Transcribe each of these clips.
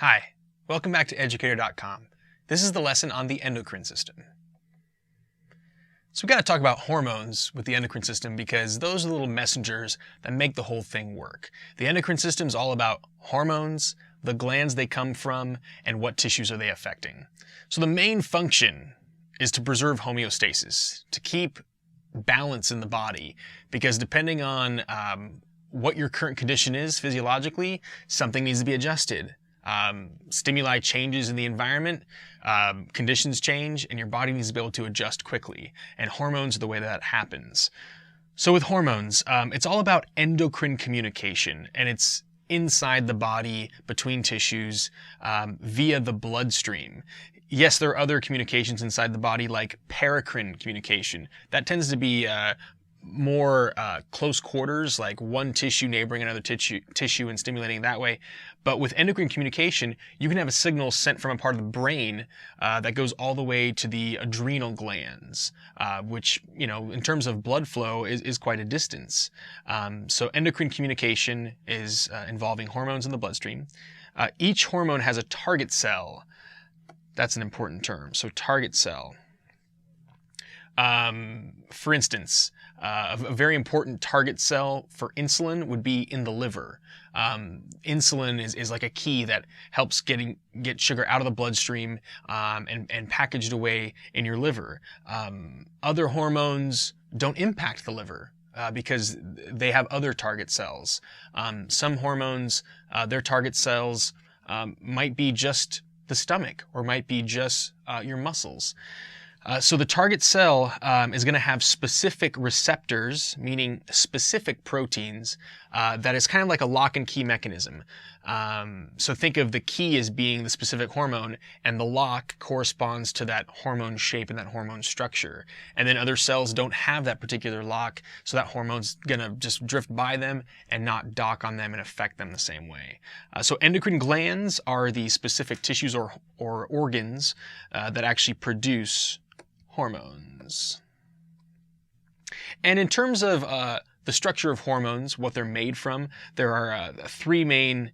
Hi, welcome back to educator.com. This is the lesson on the endocrine system. So we've got to talk about hormones with the endocrine system because those are the little messengers that make the whole thing work. The endocrine system is all about hormones, the glands they come from, and what tissues are they affecting. So the main function is to preserve homeostasis, to keep balance in the body, because depending on what your current condition is physiologically, something needs to be adjusted. Stimuli changes in the environment, conditions change, and your body needs to be able to adjust quickly. And hormones are the way that happens. So with hormones, it's all about endocrine communication, and it's inside the body, between tissues, via the bloodstream. Yes, there are other communications inside the body like paracrine communication. That tends to be more close quarters, like one tissue neighboring another tissue and stimulating that way. But with endocrine communication, you can have a signal sent from a part of the brain that goes all the way to the adrenal glands, which, in terms of blood flow is quite a distance. So endocrine communication is involving hormones in the bloodstream. Each hormone has a target cell. That's an important term. So target cell. For instance, a very important target cell for insulin would be in the liver. Insulin is like a key that helps get sugar out of the bloodstream and packaged away in your liver. Other hormones don't impact the liver because they have other target cells. Some hormones, their target cells might be just the stomach or might be just your muscles. So the target cell is going to have specific receptors, meaning specific proteins, that is kind of like a lock and key mechanism. So think of the key as being the specific hormone, and the lock corresponds to that hormone shape and that hormone structure. And then other cells don't have that particular lock, so that hormone's going to just drift by them and not dock on them and affect them the same way. So endocrine glands are the specific tissues or organs that actually produce hormones. And in terms of the structure of hormones, what they're made from, there are three main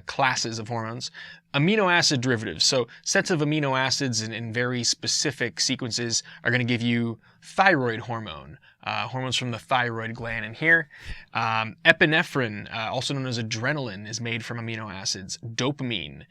classes of hormones. Amino acid derivatives, so sets of amino acids in very specific sequences are going to give you thyroid hormone, hormones from the thyroid gland in here. Epinephrine, also known as adrenaline, is made from amino acids. Dopamine,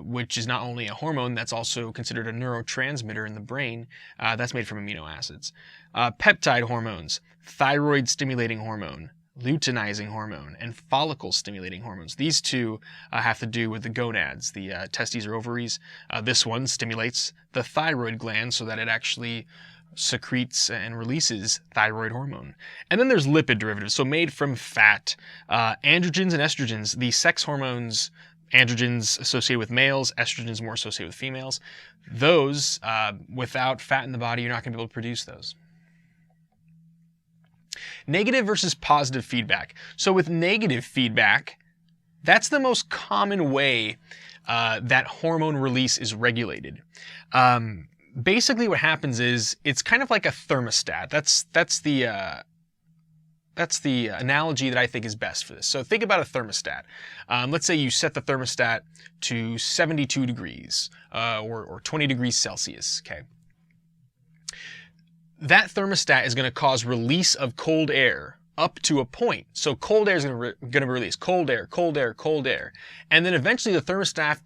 which is not only a hormone, that's also considered a neurotransmitter in the brain, that's made from amino acids. Peptide hormones, thyroid stimulating hormone, luteinizing hormone, and follicle stimulating hormones. These two have to do with the gonads, the testes or ovaries. This one stimulates the thyroid gland so that it actually secretes and releases thyroid hormone. And then there's lipid derivatives, so made from fat. Androgens and estrogens, the sex hormones, androgens associated with males, estrogens more associated with females. Those, without fat in the body, you're not going to be able to produce those. Negative versus positive feedback. So with negative feedback, that's the most common way that hormone release is regulated. Basically what happens is it's kind of like a thermostat. That's the analogy that I think is best for this. So think about a thermostat. Let's say you set the thermostat to 72 degrees or 20 degrees Celsius, okay? That thermostat is going to cause release of cold air up to a point. So cold air is going to release cold air, cold air, cold air. And then eventually the thermostat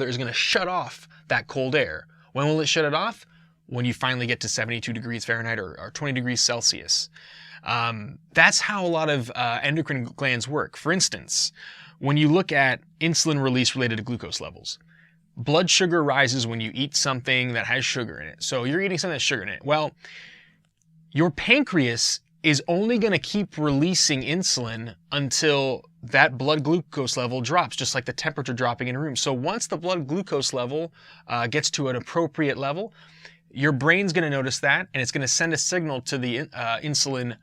is going to shut off that cold air. When will it shut it off? When you finally get to 72 degrees Fahrenheit or 20 degrees Celsius. That's how a lot of endocrine glands work. For instance, when you look at insulin release related to glucose levels, blood sugar rises when you eat something that has sugar in it. So you're eating something that has sugar in it. Well, your pancreas is only going to keep releasing insulin until that blood glucose level drops, just like the temperature dropping in a room. So once the blood glucose level gets to an appropriate level, your brain's going to notice that, and it's going to send a signal to the insulin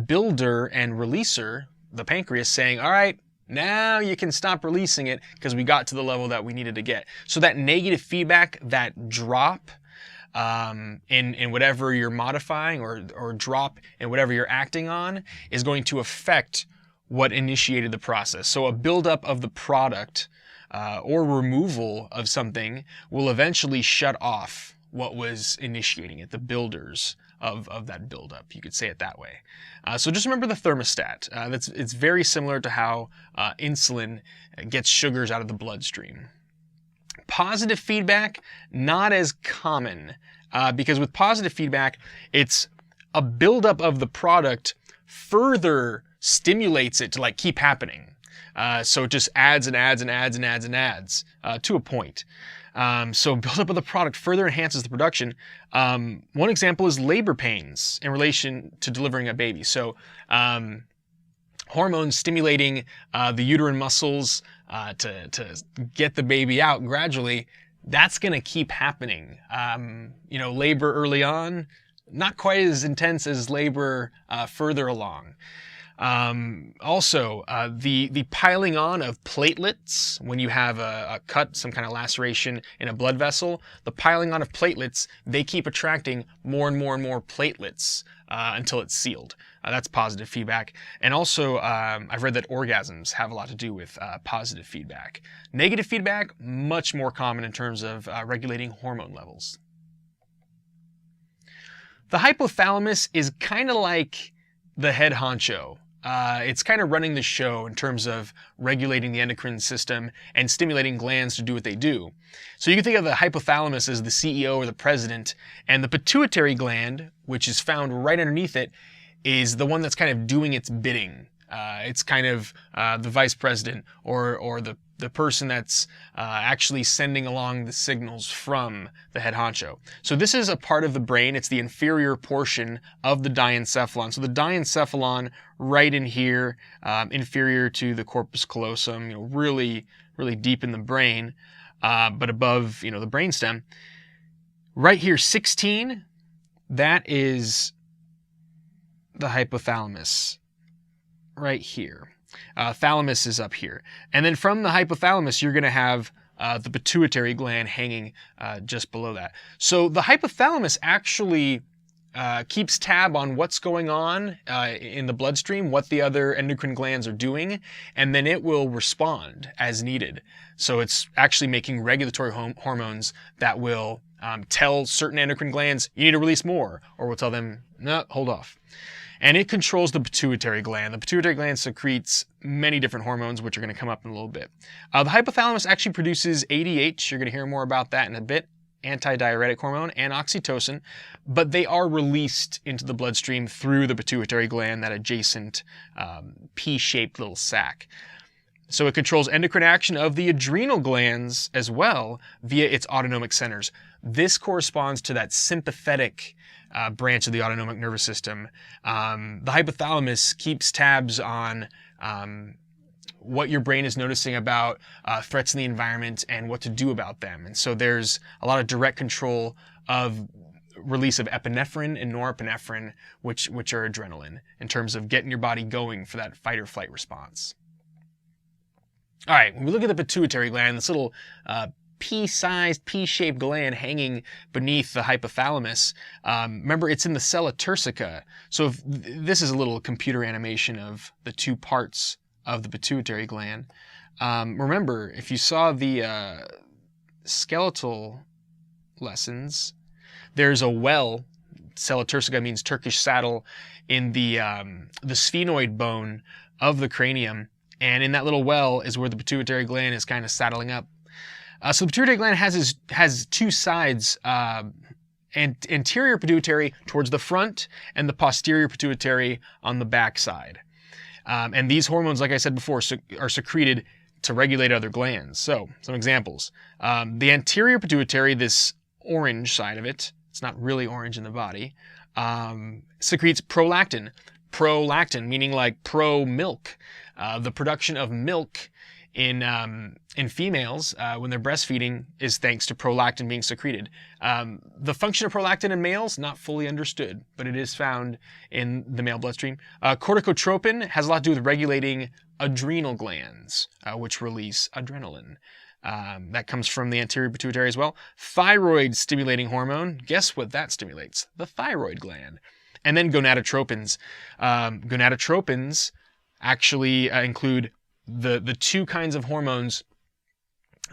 builder and releaser, the pancreas, saying, all right, now you can stop releasing it because we got to the level that we needed to get. So that negative feedback, that drop in whatever you're modifying or drop in whatever you're acting on is going to affect what initiated the process. So a buildup of the product or removal of something will eventually shut off what was initiating it, the builders of that buildup. You could say it that way. So just remember the thermostat. It's very similar to how insulin gets sugars out of the bloodstream. Positive feedback, not as common, because with positive feedback, it's a buildup of the product further stimulates it to like keep happening. So it just adds and adds and adds and adds and adds to a point. So buildup of the product further enhances the production. One example is labor pains in relation to delivering a baby. So hormones stimulating the uterine muscles to get the baby out gradually, that's going to keep happening. Labor early on, not quite as intense as labor further along. Also, the piling on of platelets, when you have a cut, some kind of laceration in a blood vessel, the piling on of platelets, they keep attracting more and more and more platelets until it's sealed. That's positive feedback. And also, I've read that orgasms have a lot to do with positive feedback. Negative feedback, much more common in terms of regulating hormone levels. The hypothalamus is kind of like the head honcho. It's kind of running the show in terms of regulating the endocrine system and stimulating glands to do what they do. So you can think of the hypothalamus as the CEO or the president, and the pituitary gland, which is found right underneath it, is the one that's kind of doing its bidding. It's kind of the vice president or the person that's actually sending along the signals from the head honcho. So this is a part of the brain. It's the inferior portion of the diencephalon. So the diencephalon right in here, inferior to the corpus callosum, really, really deep in the brain, but above, the brainstem. Right here, 16, that is the hypothalamus. Right here. Thalamus is up here. And then from the hypothalamus, you're going to have the pituitary gland hanging just below that. So the hypothalamus actually keeps tab on what's going on in the bloodstream, what the other endocrine glands are doing, and then it will respond as needed. So it's actually making regulatory hormones that will tell certain endocrine glands, you need to release more, or will tell them, no, hold off. And it controls the pituitary gland. The pituitary gland secretes many different hormones, which are going to come up in a little bit. The hypothalamus actually produces ADH. You're going to hear more about that in a bit. Antidiuretic hormone and oxytocin, but they are released into the bloodstream through the pituitary gland, that adjacent P-shaped little sac. So it controls endocrine action of the adrenal glands as well via its autonomic centers. This corresponds to that sympathetic branch of the autonomic nervous system. The hypothalamus keeps tabs on what your brain is noticing about threats in the environment and what to do about them. And so there's a lot of direct control of release of epinephrine and norepinephrine, which are adrenaline, in terms of getting your body going for that fight or flight response. All right, when we look at the pituitary gland, this little pea-sized, pea-shaped gland hanging beneath the hypothalamus. Remember, it's in the sella turcica. So this is a little computer animation of the two parts of the pituitary gland. Remember, if you saw the skeletal lessons, there's a well, sella turcica means Turkish saddle, in the sphenoid bone of the cranium. And in that little well is where the pituitary gland is kind of saddling up. So the pituitary gland has two sides, anterior pituitary towards the front and the posterior pituitary on the back side. And these hormones, like I said before, are secreted to regulate other glands. So some examples. The anterior pituitary, this orange side of it, it's not really orange in the body, secretes prolactin. Prolactin, meaning like pro-milk. The production of milk in females when they're breastfeeding is thanks to prolactin being secreted. The function of prolactin in males, not fully understood, but it is found in the male bloodstream. Corticotropin has a lot to do with regulating adrenal glands, which release adrenaline. That comes from the anterior pituitary as well. Thyroid stimulating hormone, guess what that stimulates? The thyroid gland. And then gonadotropins. Gonadotropins actually include the two kinds of hormones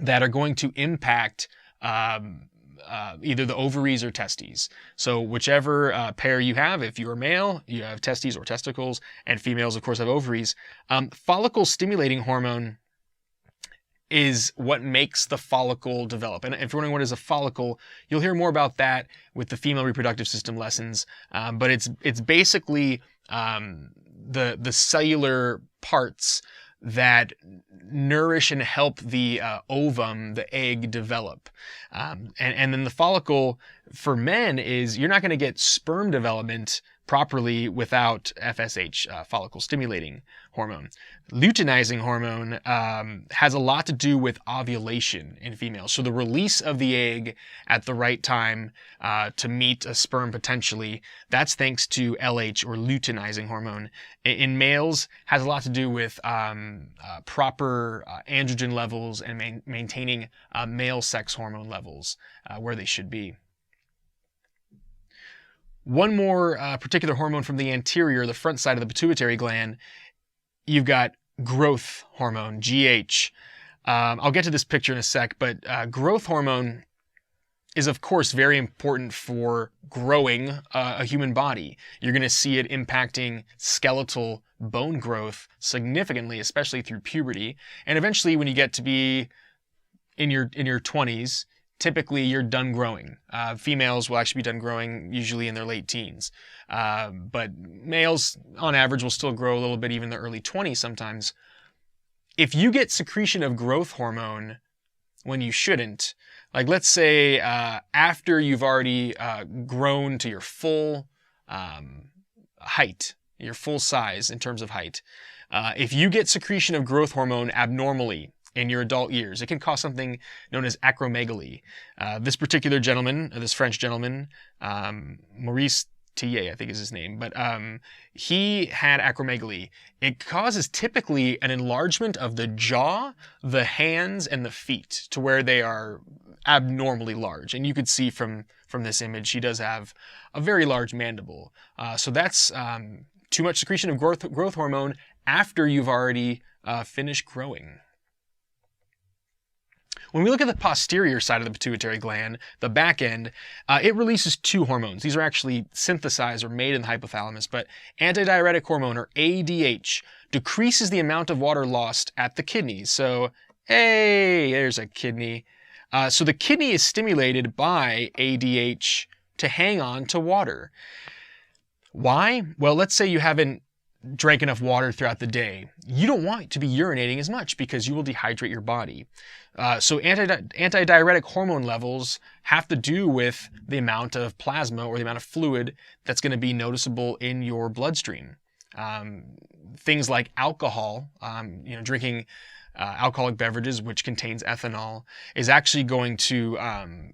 that are going to impact either the ovaries or testes. So whichever pair you have, if you're male, you have testes or testicles, and females, of course, have ovaries. Follicle stimulating hormone is what makes the follicle develop. And if you're wondering what is a follicle, you'll hear more about that with the female reproductive system lessons. But it's basically the cellular parts that nourish and help the ovum, the egg, develop. And then the follicle for men is you're not going to get sperm development properly without FSH, follicle stimulating hormone. Luteinizing hormone has a lot to do with ovulation in females. So the release of the egg at the right time to meet a sperm potentially, that's thanks to LH or luteinizing hormone. In males, has a lot to do with proper androgen levels and maintaining male sex hormone levels where they should be. One more particular hormone from the anterior, the front side of the pituitary gland, you've got growth hormone, GH. I'll get to this picture in a sec, but growth hormone is, of course, very important for growing a human body. You're going to see it impacting skeletal bone growth significantly, especially through puberty. And eventually, when you get to be in your 20s, typically you're done growing. Females will actually be done growing usually in their late teens. But males, on average, will still grow a little bit even in the early 20s sometimes. If you get secretion of growth hormone when you shouldn't, like let's say after you've already grown to your full height, your full size in terms of height, if you get secretion of growth hormone abnormally in your adult years, it can cause something known as acromegaly. This particular gentleman, this French gentleman, Maurice Tillet, I think is his name, but he had acromegaly. It causes typically an enlargement of the jaw, the hands, and the feet to where they are abnormally large. And you could see from this image, he does have a very large mandible. So that's too much secretion of growth hormone after you've already finished growing. When we look at the posterior side of the pituitary gland, the back end, it releases two hormones. These are actually synthesized or made in the hypothalamus, but antidiuretic hormone, or ADH, decreases the amount of water lost at the kidneys. So, hey, there's a kidney. So the kidney is stimulated by ADH to hang on to water. Why? Well, let's say you haven't drank enough water throughout the day. You don't want to be urinating as much because you will dehydrate your body. So antidiuretic hormone levels have to do with the amount of plasma or the amount of fluid that's going to be noticeable in your bloodstream. Things like alcohol, drinking alcoholic beverages, which contains ethanol, is actually going to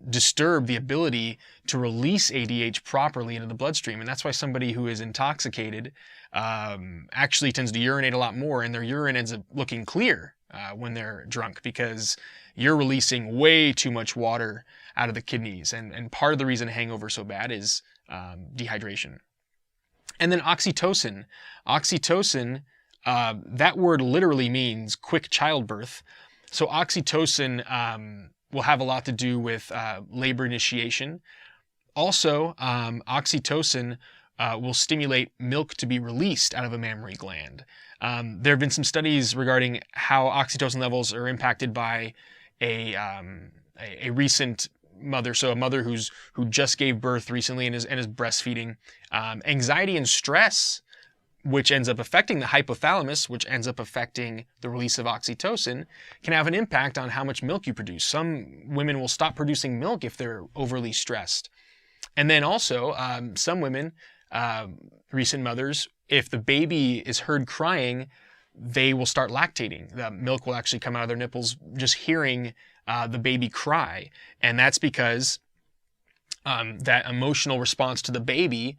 disturb the ability to release ADH properly into the bloodstream. And that's why somebody who is intoxicated actually tends to urinate a lot more, and their urine ends up looking clear when they're drunk, because you're releasing way too much water out of the kidneys. And part of the reason hangover is so bad is dehydration. And then oxytocin. Oxytocin, that word literally means quick childbirth. So oxytocin will have a lot to do with labor initiation. Also, oxytocin will stimulate milk to be released out of a mammary gland. There have been some studies regarding how oxytocin levels are impacted by a recent mother, so a mother who just gave birth recently and is breastfeeding. Anxiety and stress, which ends up affecting the hypothalamus, which ends up affecting the release of oxytocin, can have an impact on how much milk you produce. Some women will stop producing milk if they're overly stressed. And then also, some women, recent mothers, if the baby is heard crying, they will start lactating. The milk will actually come out of their nipples just hearing the baby cry. And that's because that emotional response to the baby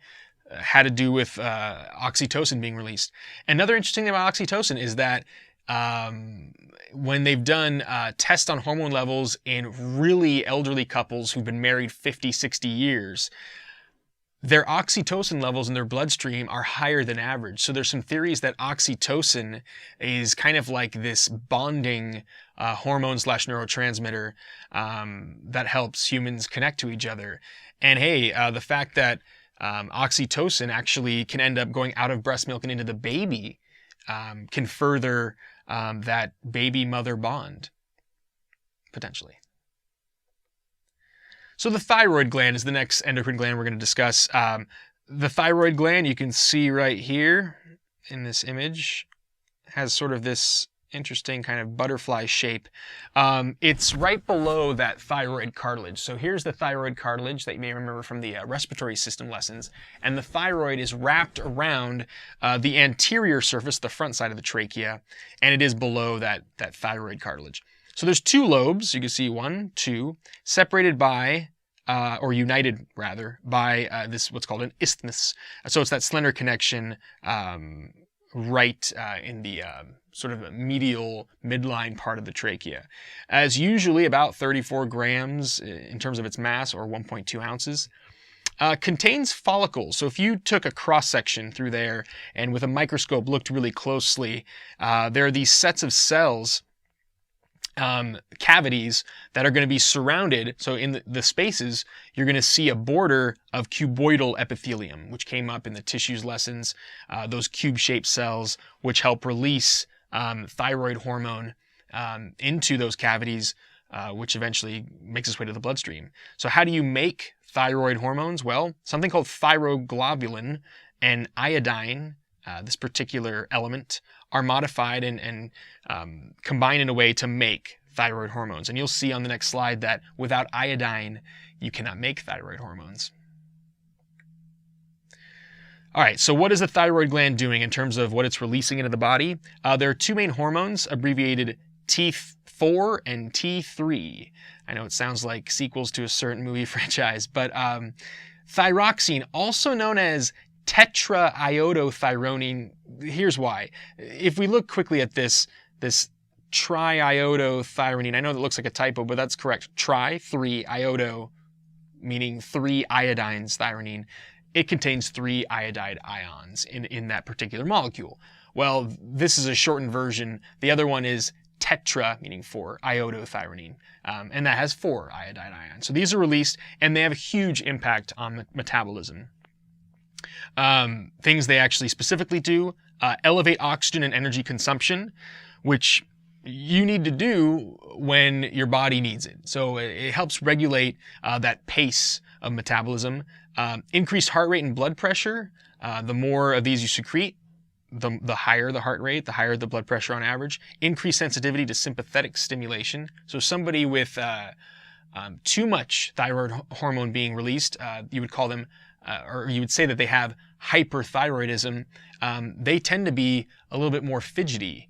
had to do with oxytocin being released. Another interesting thing about oxytocin is that when they've done tests on hormone levels in really elderly couples who've been married 50, 60 years, their oxytocin levels in their bloodstream are higher than average. So there's some theories that oxytocin is kind of like this bonding hormone / neurotransmitter that helps humans connect to each other. And hey, the fact that oxytocin actually can end up going out of breast milk and into the baby can further that baby-mother bond, potentially. So the thyroid gland is the next endocrine gland we're going to discuss. The thyroid gland, you can see right here in this image, has sort of this interesting kind of butterfly shape. It's right below that thyroid cartilage. So here's the thyroid cartilage that you may remember from the respiratory system lessons. And the thyroid is wrapped around the anterior surface, the front side of the trachea, and it is below that thyroid cartilage. So there's two lobes, you can see 1, 2, separated by, or united rather, by this what's called an isthmus. So it's that slender connection right in the sort of medial midline part of the trachea. As usually about 34 grams in terms of its mass, or 1.2 ounces. Contains follicles. So if you took a cross-section through there and with a microscope looked really closely, there are these sets of cells, cavities that are going to be surrounded. So in the spaces, you're going to see a border of cuboidal epithelium, which came up in the tissues lessons, those cube-shaped cells, which help release thyroid hormone into those cavities, which eventually makes its way to the bloodstream. So how do you make thyroid hormones? Well, something called thyroglobulin and iodine, this particular element, are modified and combined in a way to make thyroid hormones. And you'll see on the next slide that without iodine, you cannot make thyroid hormones. All right, so what is the thyroid gland doing in terms of what it's releasing into the body? There are two main hormones, abbreviated T4 and T3. I know it sounds like sequels to a certain movie franchise, but thyroxine, also known as tetraiodothyronine. Here's why. If we look quickly at this triiodothyronine, I know that looks like a typo, but that's correct. 3 iodo, meaning 3 iodines thyrronine. It contains 3 iodide ions in that particular molecule. Well, this is a shortened version. The other one is tetra, meaning 4, iodothyronine, and that has 4 iodide ions. So these are released, and they have a huge impact on metabolism. Things they actually specifically do, elevate oxygen and energy consumption, which you need to do when your body needs it. So it helps regulate that pace of metabolism. Increased heart rate and blood pressure. The more of these you secrete, the higher the heart rate, the higher the blood pressure on average. Increased sensitivity to sympathetic stimulation. So somebody with too much thyroid hormone being released, you would call them, or you would say that they have hyperthyroidism. They tend to be a little bit more fidgety,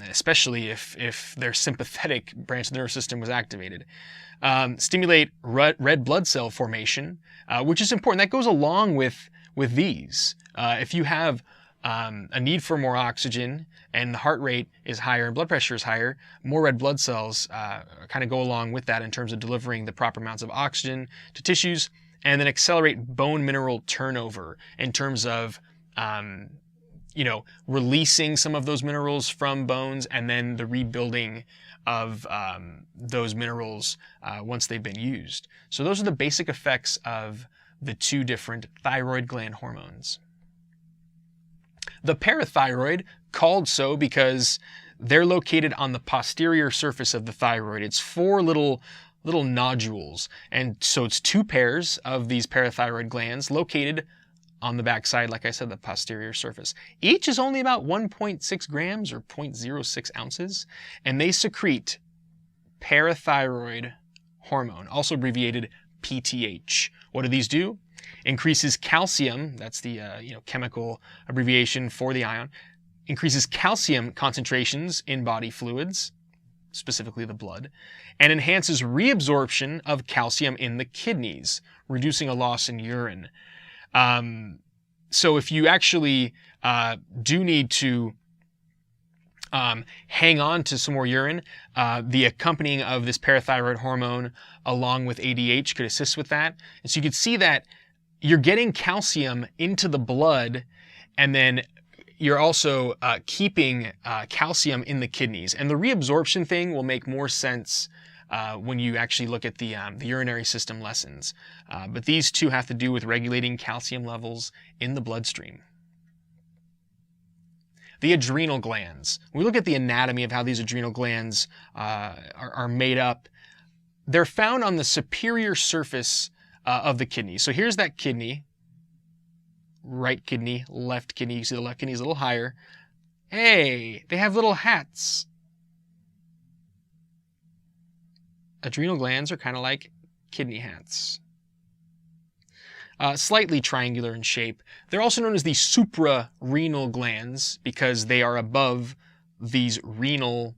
especially if their sympathetic branch of the nervous system was activated. Stimulate red blood cell formation, which is important. That goes along with these. If you have a need for more oxygen and the heart rate is higher and blood pressure is higher, more red blood cells kind of go along with that in terms of delivering the proper amounts of oxygen to tissues, and then accelerate bone mineral turnover in terms of releasing some of those minerals from bones and then the rebuilding of those minerals once they've been used. So those are the basic effects of the two different thyroid gland hormones. The parathyroid, called so because they're located on the posterior surface of the thyroid. It's 4 little nodules, and so it's 2 pairs of these parathyroid glands located on the backside, like I said, the posterior surface. Each is only about 1.6 grams or 0.06 ounces, and they secrete parathyroid hormone, also abbreviated PTH. What do these do? Increases calcium, that's the chemical abbreviation for the ion, increases calcium concentrations in body fluids, specifically the blood, and enhances reabsorption of calcium in the kidneys, reducing a loss in urine. So if you actually do need to hang on to some more urine, the accompanying of this parathyroid hormone along with ADH could assist with that. And so you could see that you're getting calcium into the blood, and then you're also keeping calcium in the kidneys. And the reabsorption thing will make more sense when you actually look at the urinary system lessons. But these two have to do with regulating calcium levels in the bloodstream. The adrenal glands. When we look at the anatomy of how these adrenal glands are made up, they're found on the superior surface of the kidney. So here's that kidney. Right kidney, left kidney. You see the left kidney is a little higher. Hey, they have little hats. Adrenal glands are kind of like kidney hats. Slightly triangular in shape. They're also known as the suprarenal glands because they are above these renal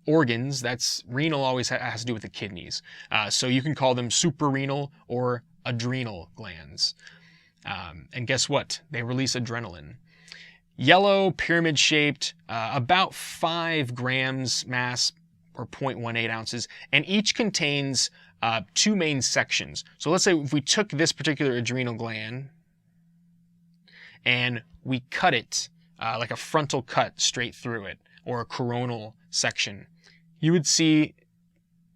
organs. That's renal always has to do with the kidneys. So you can call them suprarenal or adrenal glands. And guess what? They release adrenaline. Yellow, pyramid shaped, about 5 grams mass or 0.18 ounces, and each contains 2 main sections. So let's say if we took this particular adrenal gland and we cut it like a frontal cut straight through it, or a coronal section, you would see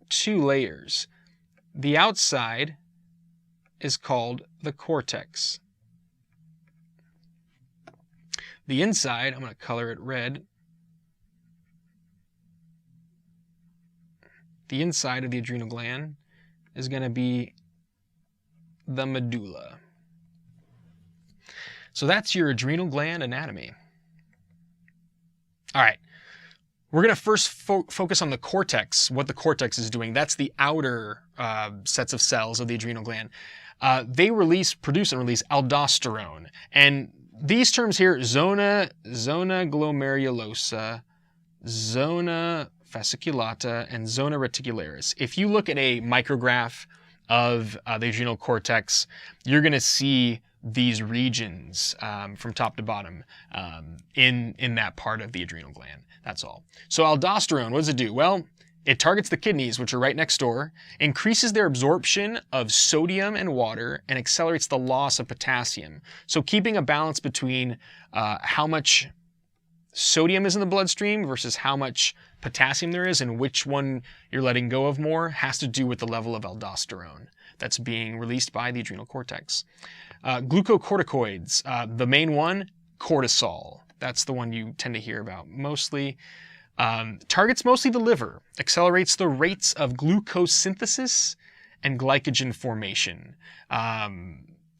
2 layers. The outside is called the cortex. The inside, I'm going to color it red. The inside of the adrenal gland is going to be the medulla. So that's your adrenal gland anatomy. All right. We're going to first focus on the cortex, what the cortex is doing. That's the outer sets of cells of the adrenal gland. They produce and release aldosterone. And these terms here, zona glomerulosa, zona fasciculata, and zona reticularis. If you look at a micrograph of the adrenal cortex, you're going to see these regions from top to bottom in that part of the adrenal gland. That's all. So aldosterone, what does it do? Well, it targets the kidneys, which are right next door, increases their absorption of sodium and water, and accelerates the loss of potassium. So keeping a balance between how much sodium is in the bloodstream versus how much potassium there is and which one you're letting go of more has to do with the level of aldosterone that's being released by the adrenal cortex. Glucocorticoids, the main one, cortisol. That's the one you tend to hear about mostly. Targets mostly the liver, accelerates the rates of glucose synthesis and glycogen formation,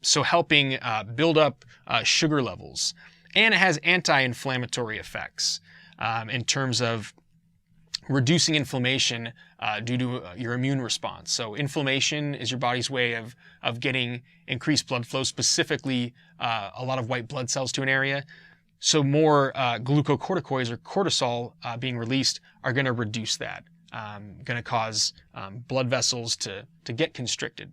so helping build up sugar levels. And it has anti-inflammatory effects in terms of reducing inflammation due to your immune response. So inflammation is your body's way of getting increased blood flow, specifically a lot of white blood cells to an area. So more glucocorticoids or cortisol being released are going to reduce that, going to cause blood vessels to get constricted.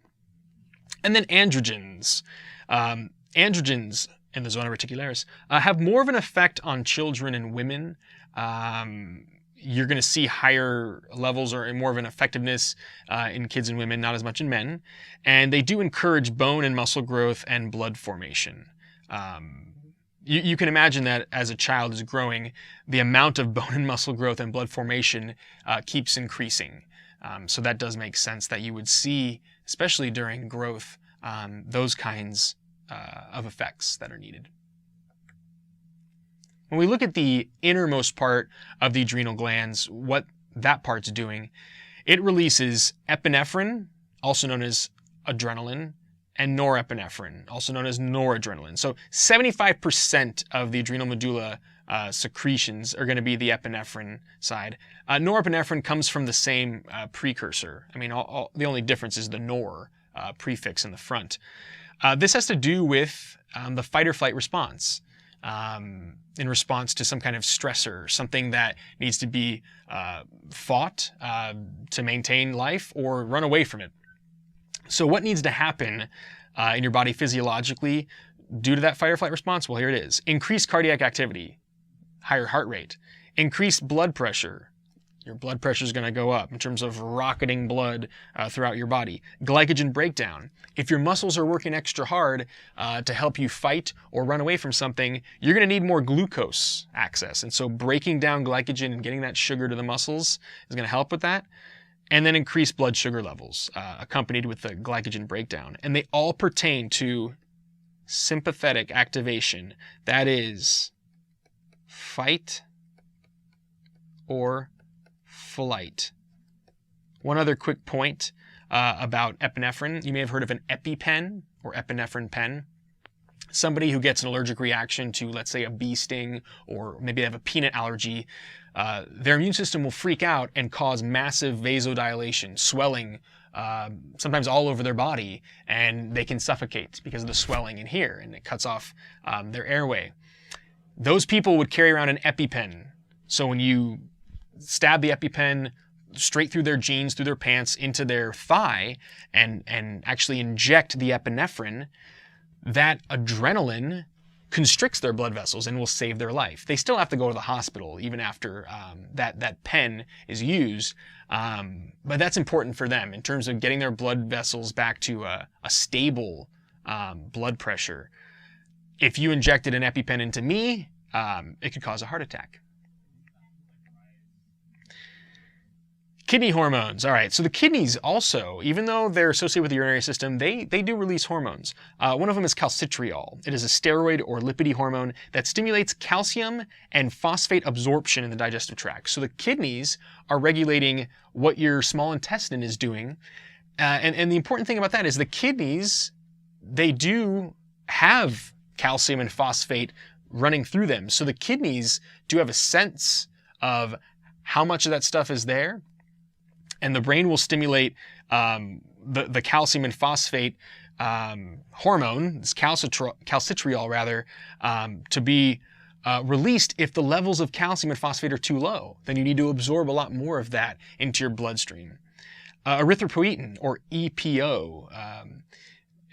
And then androgens. Androgens in the zona reticularis have more of an effect on children and women. You're going to see higher levels or more of an effectiveness in kids and women, not as much in men. And they do encourage bone and muscle growth and blood formation. You can imagine that as a child is growing, the amount of bone and muscle growth and blood formation keeps increasing. So that does make sense that you would see, especially during growth, those kinds of effects that are needed. When we look at the innermost part of the adrenal glands, what that part's doing, it releases epinephrine, also known as adrenaline, and norepinephrine, also known as noradrenaline. So 75% of the adrenal medulla secretions are going to be the epinephrine side. Norepinephrine comes from the same precursor. I mean, the only difference is the nor prefix in the front. This has to do with the fight or flight response. In response to some kind of stressor, something that needs to be fought to maintain life or run away from it. So what needs to happen in your body physiologically due to that fight or flight response? Well, here it is. Increased cardiac activity, higher heart rate, increased blood pressure. your blood pressure is going to go up in terms of rocketing blood throughout your body. Glycogen breakdown. If your muscles are working extra hard to help you fight or run away from something, you're going to need more glucose access. And so breaking down glycogen and getting that sugar to the muscles is going to help with that. And then increased blood sugar levels accompanied with the glycogen breakdown. And they all pertain to sympathetic activation. That is fight or flight. One other quick point about epinephrine. You may have heard of an EpiPen or epinephrine pen. Somebody who gets an allergic reaction to, let's say, a bee sting, or maybe they have a peanut allergy, their immune system will freak out and cause massive vasodilation, swelling, sometimes all over their body, and they can suffocate because of the swelling in here, and it cuts off their airway. Those people would carry around an EpiPen. So when you stab the EpiPen straight through their jeans, through their pants, into their thigh, and actually inject the epinephrine, that adrenaline constricts their blood vessels and will save their life. They still have to go to the hospital even after that pen is used, but that's important for them in terms of getting their blood vessels back to a stable blood pressure. If you injected an EpiPen into me, it could cause a heart attack. Kidney hormones. All right, so the kidneys also, even though they're associated with the urinary system, they do release hormones. One of them is calcitriol. It is a steroid or lipidy hormone that stimulates calcium and phosphate absorption in the digestive tract. So the kidneys are regulating what your small intestine is doing. And the important thing about that is the kidneys, they do have calcium and phosphate running through them. So the kidneys do have a sense of how much of that stuff is there. And the brain will stimulate the calcium and phosphate hormone, this calcitriol rather, to be released if the levels of calcium and phosphate are too low. Then you need to absorb a lot more of that into your bloodstream. Erythropoietin, or EPO.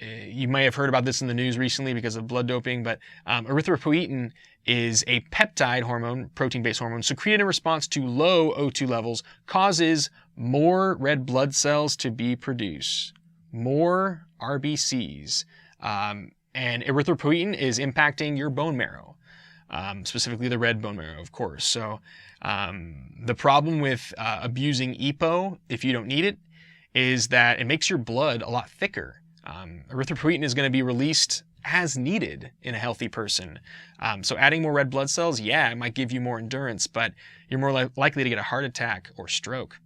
You may have heard about this in the news recently because of blood doping, but erythropoietin is a peptide hormone, protein-based hormone, secreted in response to low O2 levels, causes more red blood cells to be produced, more RBCs. And erythropoietin is impacting your bone marrow, specifically the red bone marrow, of course. So the problem with abusing EPO, if you don't need it, is that it makes your blood a lot thicker. Erythropoietin is going to be released as needed in a healthy person. So adding more red blood cells, yeah, it might give you more endurance, but you're more likely to get a heart attack or stroke.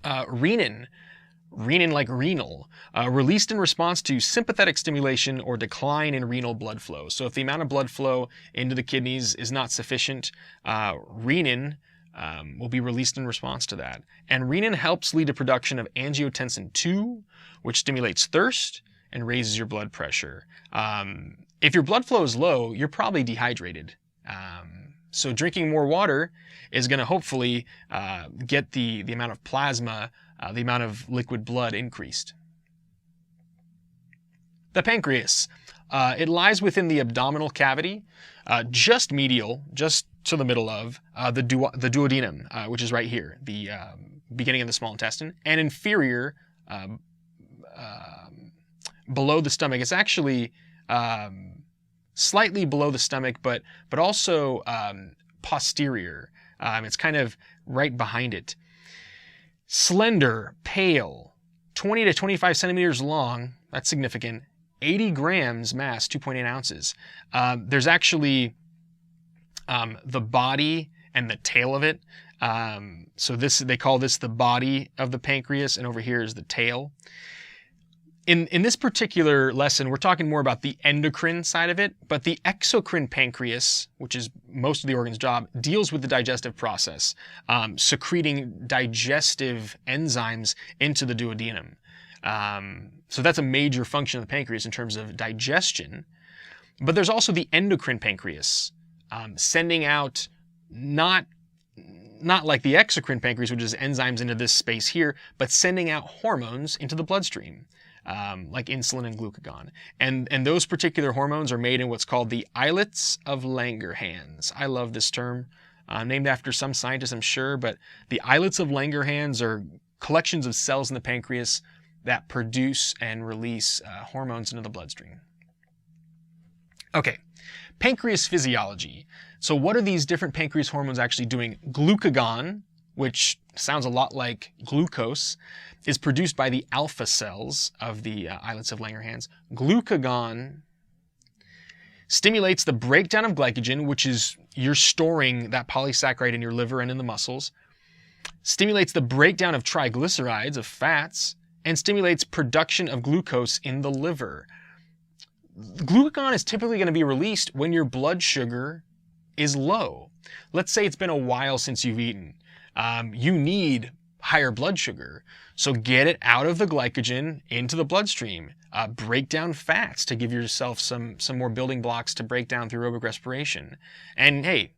Renin like renal, released in response to sympathetic stimulation or decline in renal blood flow. So if the amount of blood flow into the kidneys is not sufficient, renin will be released in response to that. And renin helps lead to production of angiotensin II, which stimulates thirst and raises your blood pressure. If your blood flow is low, you're probably dehydrated. So drinking more water is going to hopefully get the amount of plasma, the amount of liquid blood increased. The pancreas. It lies within the abdominal cavity, just medial, just to the middle of the duodenum, which is right here, the beginning of the small intestine, and inferior below the stomach. It's actually slightly below the stomach, but also posterior. It's kind of right behind it. Slender, pale, 20 to 25 centimeters long. That's significant. 80 grams mass, 2.8 ounces. There's actually the body and the tail of it. So they call this the body of the pancreas, and over here is the tail. In this particular lesson, we're talking more about the endocrine side of it, but the exocrine pancreas, which is most of the organ's job, deals with the digestive process, secreting digestive enzymes into the duodenum. So that's a major function of the pancreas in terms of digestion. But there's also the endocrine pancreas, sending out not like the exocrine pancreas, which is enzymes into this space here, but sending out hormones into the bloodstream. Like insulin and glucagon. And those particular hormones are made in what's called the islets of Langerhans. I love this term. named after some scientist, I'm sure, but the islets of Langerhans are collections of cells in the pancreas that produce and release hormones into the bloodstream. Okay, pancreas physiology. So what are these different pancreas hormones actually doing? Glucagon, which sounds a lot like glucose, is produced by the alpha cells of the islets of Langerhans. Glucagon stimulates the breakdown of glycogen, which is you're storing that polysaccharide in your liver and in the muscles, stimulates the breakdown of triglycerides, of fats, and stimulates production of glucose in the liver. Glucagon is typically going to be released when your blood sugar is low. Let's say it's been a while since you've eaten. You need higher blood sugar. So get it out of the glycogen into the bloodstream. Break down fats to give yourself some more building blocks to break down through aerobic respiration. And hey,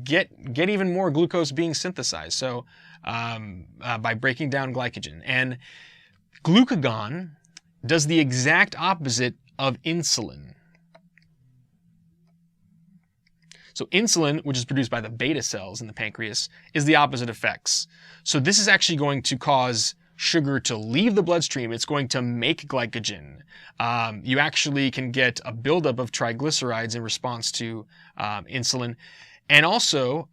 get even more glucose being synthesized. So by breaking down glycogen. And glucagon does the exact opposite of insulin. So insulin, which is produced by the beta cells in the pancreas, is the opposite effects. So this is actually going to cause sugar to leave the bloodstream. It's going to make glycogen. You actually can get a buildup of triglycerides in response to insulin. And also,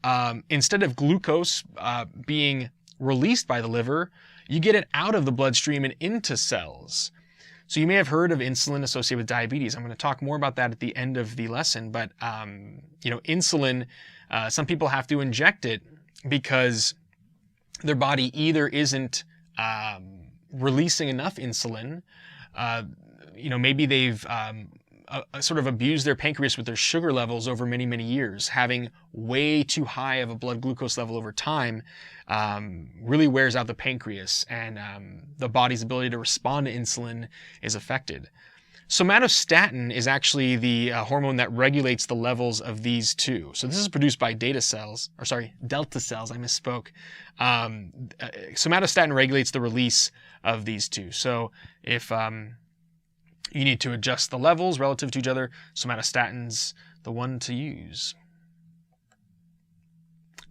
instead of glucose being released by the liver, you get it out of the bloodstream and into cells. So you may have heard of insulin associated with diabetes. I'm going to talk more about that at the end of the lesson. But insulin, some people have to inject it because their body either isn't releasing enough insulin. Maybe they've sort of abused their pancreas with their sugar levels over many, many years. Having way too high of a blood glucose level over time really wears out the pancreas, and the body's ability to respond to insulin is affected. Somatostatin is actually the hormone that regulates the levels of these two. So this is produced by delta cells, I misspoke. Somatostatin regulates the release of these two. So if you need to adjust the levels relative to each other, somatostatin's the one to use.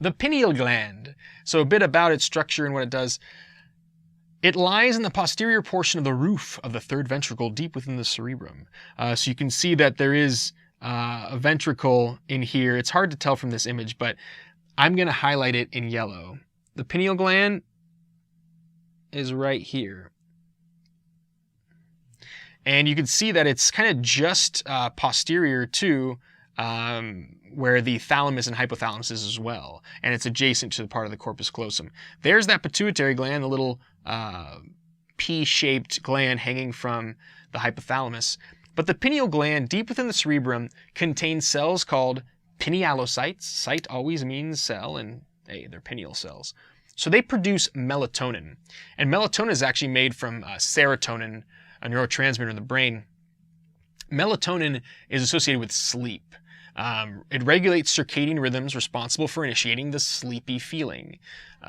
The pineal gland. So a bit about its structure and what it does. It lies in the posterior portion of the roof of the third ventricle, deep within the cerebrum. So you can see that there is a ventricle in here. It's hard to tell from this image, but I'm going to highlight it in yellow. The pineal gland is right here. And you can see that it's kind of just posterior to where the thalamus and hypothalamus is as well. And it's adjacent to the part of the corpus callosum. There's that pituitary gland, the little P-shaped gland hanging from the hypothalamus. But the pineal gland, deep within the cerebrum, contains cells called pinealocytes. Cyte always means cell, and hey, they're pineal cells. So they produce melatonin. And melatonin is actually made from serotonin, a neurotransmitter in the brain. Melatonin is associated with sleep. It regulates circadian rhythms responsible for initiating the sleepy feeling.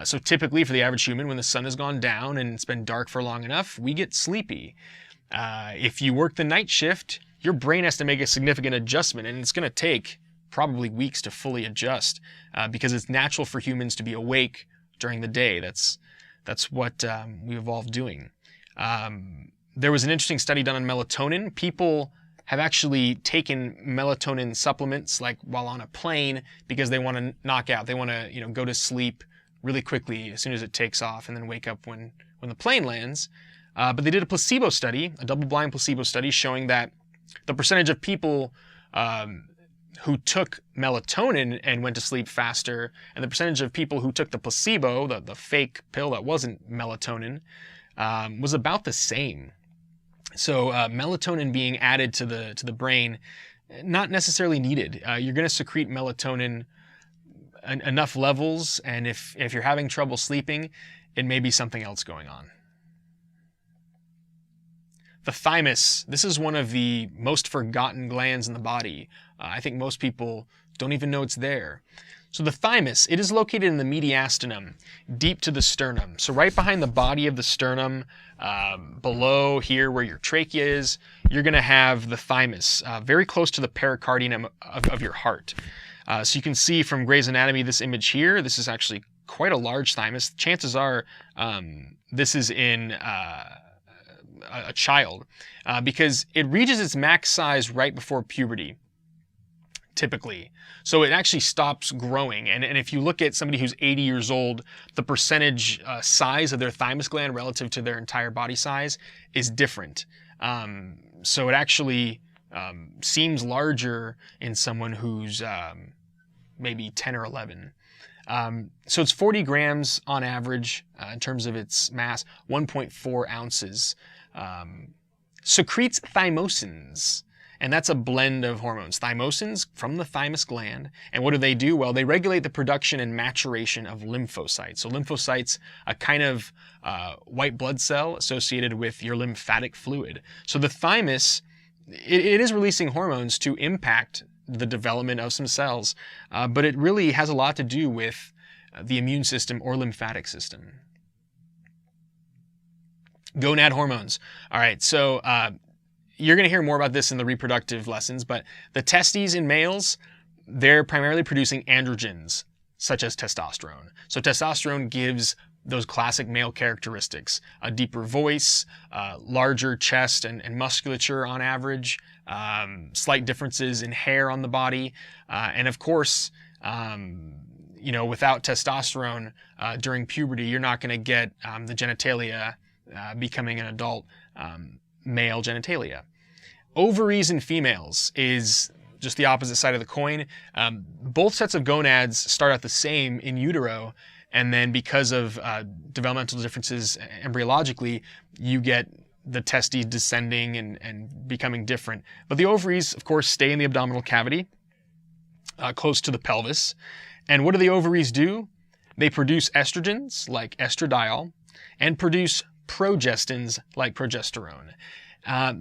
So typically for the average human, when the sun has gone down and it's been dark for long enough, we get sleepy. If you work the night shift, your brain has to make a significant adjustment, and it's going to take probably weeks to fully adjust because it's natural for humans to be awake during the day. That's what we evolved doing. There was an interesting study done on melatonin. People have actually taken melatonin supplements like while on a plane because they want to knock out. They want to go to sleep really quickly as soon as it takes off and then wake up when the plane lands. But they did a placebo study, a double-blind placebo study, showing that the percentage of people who took melatonin and went to sleep faster, and the percentage of people who took the placebo, the fake pill that wasn't melatonin, was about the same. So melatonin being added to the brain, not necessarily needed. You're going to secrete melatonin enough levels, and if you're having trouble sleeping, it may be something else going on. The thymus, this is one of the most forgotten glands in the body. I think most people don't even know it's there. So the thymus, it is located in the mediastinum, deep to the sternum. So right behind the body of the sternum, below here where your trachea is, you're going to have the thymus, very close to the pericardium of your heart. So you can see from Grey's Anatomy this image here. This is actually quite a large thymus. Chances are this is in a child because it reaches its max size right before puberty, typically. So it actually stops growing. And if you look at somebody who's 80 years old, the percentage size of their thymus gland relative to their entire body size is different. So it actually seems larger in someone who's maybe 10 or 11. So it's 40 grams on average in terms of its mass, 1.4 ounces. Secretes thymosins, and that's a blend of hormones. Thymosins from the thymus gland, and what do? Well, they regulate the production and maturation of lymphocytes. So lymphocytes, a kind of white blood cell associated with your lymphatic fluid. So the thymus, it is releasing hormones to impact the development of some cells, but it really has a lot to do with the immune system or lymphatic system. Gonad hormones. All right, so you're going to hear more about this in the reproductive lessons, but the testes in males, they're primarily producing androgens, such as testosterone. So testosterone gives those classic male characteristics: a deeper voice, larger chest and musculature on average, slight differences in hair on the body, and of course, without testosterone during puberty, you're not going to get the genitalia becoming an adult male genitalia. Ovaries in females is just the opposite side of the coin. Both sets of gonads start out the same in utero, and then because of developmental differences embryologically, you get the testes descending and becoming different. But the ovaries, of course, stay in the abdominal cavity, close to the pelvis. And what do the ovaries do? They produce estrogens, like estradiol, and produce progestins, like progesterone.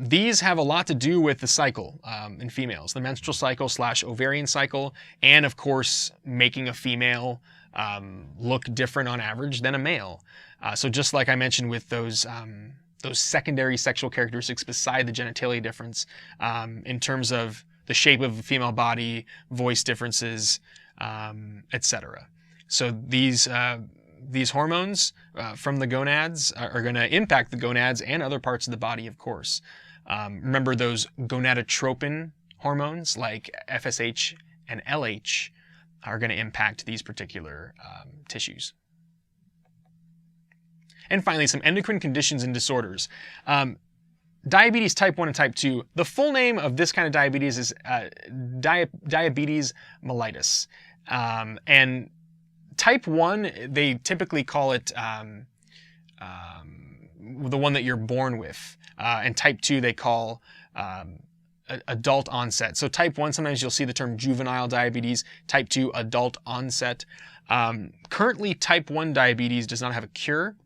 These have a lot to do with the cycle in females, the menstrual cycle / ovarian cycle, and of course, making a female look different on average than a male. So just like I mentioned with those secondary sexual characteristics beside the genitalia difference, in terms of the shape of a female body, voice differences, etc. So these hormones from the gonads are going to impact the gonads and other parts of the body, of course. Remember those gonadotropin hormones like FSH and LH are going to impact these particular tissues. And finally, some endocrine conditions and disorders. Diabetes type 1 and type 2. The full name of this kind of diabetes is diabetes mellitus. And type 1, they typically call it the one that you're born with. And type 2, they call adult onset. So type 1, sometimes you'll see the term juvenile diabetes. Type 2, adult onset. Currently, type 1 diabetes does not have a cure.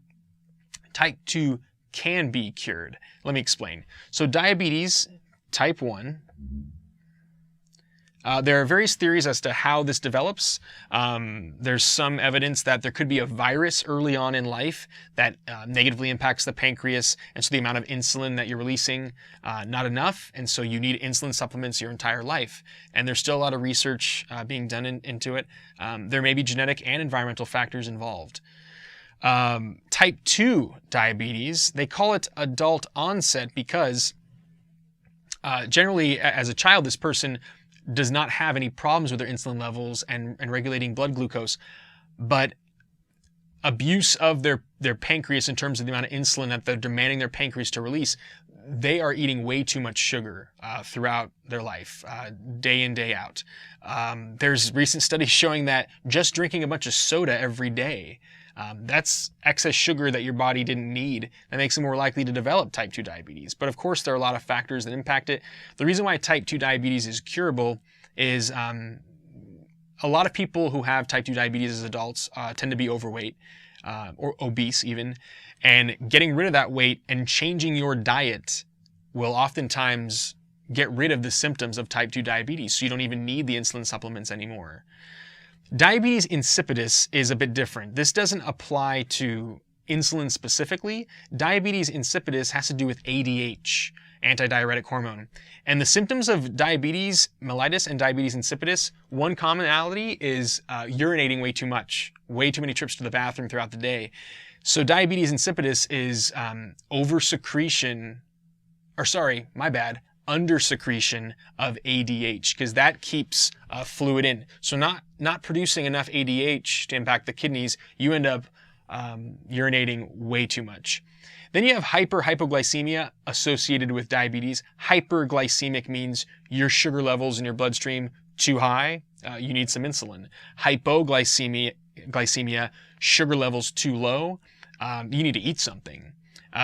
Type 2 can be cured. Let me explain. So diabetes type 1, there are various theories as to how this develops. There's some evidence that there could be a virus early on in life that negatively impacts the pancreas, and so the amount of insulin that you're releasing, not enough, and so you need insulin supplements your entire life. And there's still a lot of research being done into it. There may be genetic and environmental factors involved. Type 2 diabetes, they call it adult onset because generally as a child, this person does not have any problems with their insulin levels and regulating blood glucose, but abuse of their pancreas in terms of the amount of insulin that they're demanding their pancreas to release, they are eating way too much sugar throughout their life, day in, day out. There's recent studies showing that just drinking a bunch of soda every day, that's excess sugar that your body didn't need. That makes it more likely to develop type 2 diabetes. But of course, there are a lot of factors that impact it. The reason why type 2 diabetes is curable is a lot of people who have type 2 diabetes as adults tend to be overweight or obese even. And getting rid of that weight and changing your diet will oftentimes get rid of the symptoms of type 2 diabetes, so you don't even need the insulin supplements anymore. Diabetes insipidus is a bit different. This doesn't apply to insulin specifically, diabetes insipidus has to do with ADH, antidiuretic hormone. And the symptoms of diabetes mellitus and diabetes insipidus, one commonality is urinating way too much, way too many trips to the bathroom throughout the day. So diabetes insipidus is undersecretion of ADH, because that keeps fluid in. So not producing enough ADH to impact the kidneys, you end up urinating way too much. Then you have hypoglycemia associated with diabetes. Hyperglycemic means your sugar levels in your bloodstream too high, you need some insulin. Hypoglycemia, sugar levels too low, you need to eat something.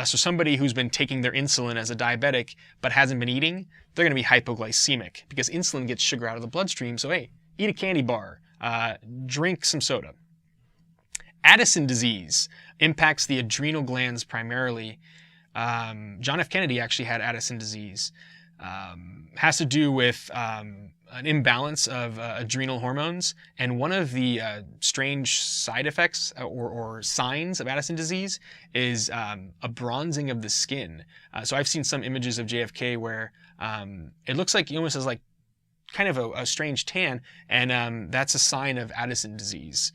So somebody who's been taking their insulin as a diabetic but hasn't been eating, they're going to be hypoglycemic because insulin gets sugar out of the bloodstream. So hey, eat a candy bar, drink some soda. Addison disease impacts the adrenal glands primarily. John F. Kennedy actually had Addison disease. Has to do with an imbalance of adrenal hormones, and one of the strange side effects or signs of Addison disease is a bronzing of the skin. So I've seen some images of JFK where it looks like he almost has like kind of a strange tan, and that's a sign of Addison disease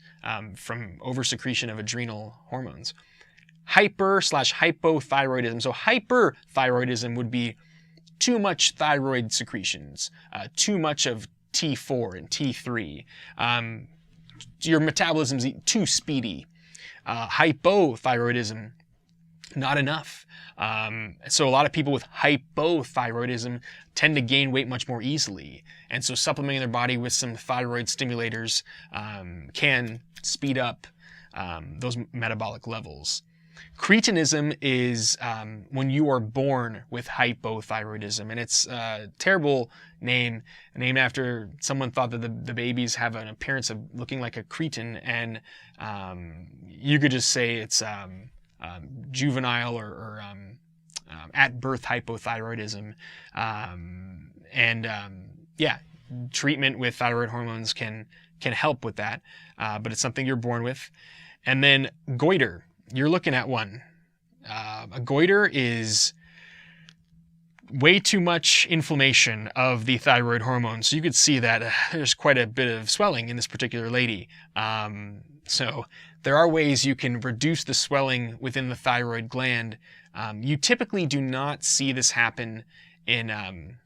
from oversecretion of adrenal hormones. Hyper/hypothyroidism. So hyperthyroidism would be too much thyroid secretions, too much of T4 and T3. Your metabolism's too speedy. Hypothyroidism, not enough. So a lot of people with hypothyroidism tend to gain weight much more easily. And so supplementing their body with some thyroid stimulators can speed up those metabolic levels. Cretinism is when you are born with hypothyroidism, and it's a terrible name, named after someone thought that the babies have an appearance of looking like a cretin, and you could just say it's juvenile or at-birth hypothyroidism. Yeah, treatment with thyroid hormones can help with that, but it's something you're born with. And then goiter. You're looking at one. A goiter is way too much inflammation of the thyroid hormone. So you could see that there's quite a bit of swelling in this particular lady. So there are ways you can reduce the swelling within the thyroid gland. You typically do not see this happen in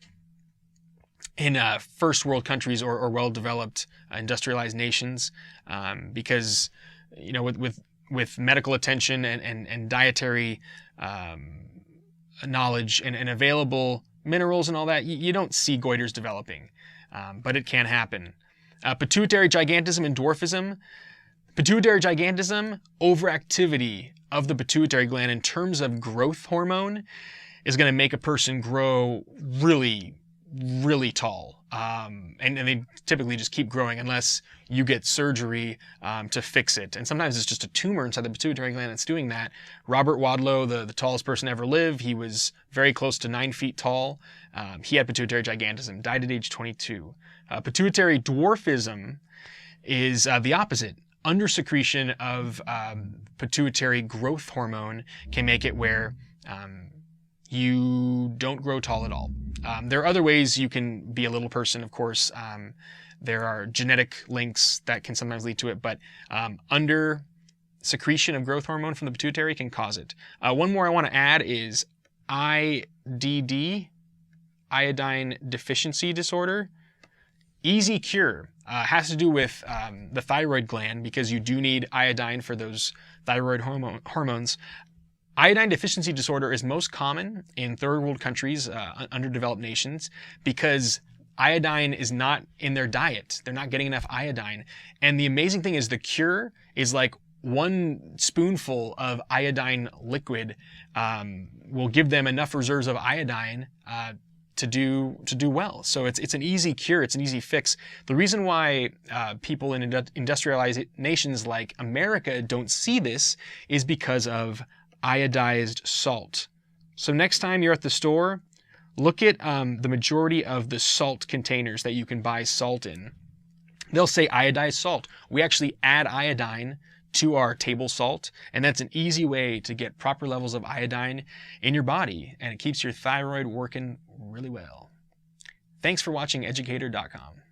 first world countries or well-developed industrialized nations, because with medical attention and dietary knowledge and available minerals and all that, you don't see goiters developing, but it can happen. Pituitary gigantism and dwarfism. Pituitary gigantism, overactivity of the pituitary gland in terms of growth hormone, is going to make a person grow really, really tall. And they typically just keep growing unless you get surgery to fix it. And sometimes it's just a tumor inside the pituitary gland that's doing that. Robert Wadlow, the tallest person to ever live, he was very close to 9 feet tall. He had pituitary gigantism, died at age 22. Pituitary dwarfism is the opposite. Undersecretion of pituitary growth hormone can make it where you don't grow tall at all. There are other ways you can be a little person, of course. There are genetic links that can sometimes lead to it, but under secretion of growth hormone from the pituitary can cause it. One more I want to add is IDD, iodine deficiency disorder. Easy cure. Has to do with the thyroid gland, because you do need iodine for those thyroid hormones. Iodine deficiency disorder is most common in third world countries, underdeveloped nations, because iodine is not in their diet. They're not getting enough iodine. And the amazing thing is the cure is like 1 spoonful of iodine liquid will give them enough reserves of iodine to do well. So it's an easy cure, it's an easy fix. The reason why people in industrialized nations like America don't see this is because of iodized salt. So next time you're at the store, look at the majority of the salt containers that you can buy salt in. They'll say iodized salt. We actually add iodine to our table salt, and that's an easy way to get proper levels of iodine in your body, and it keeps your thyroid working really well. Thanks for watching educator.com.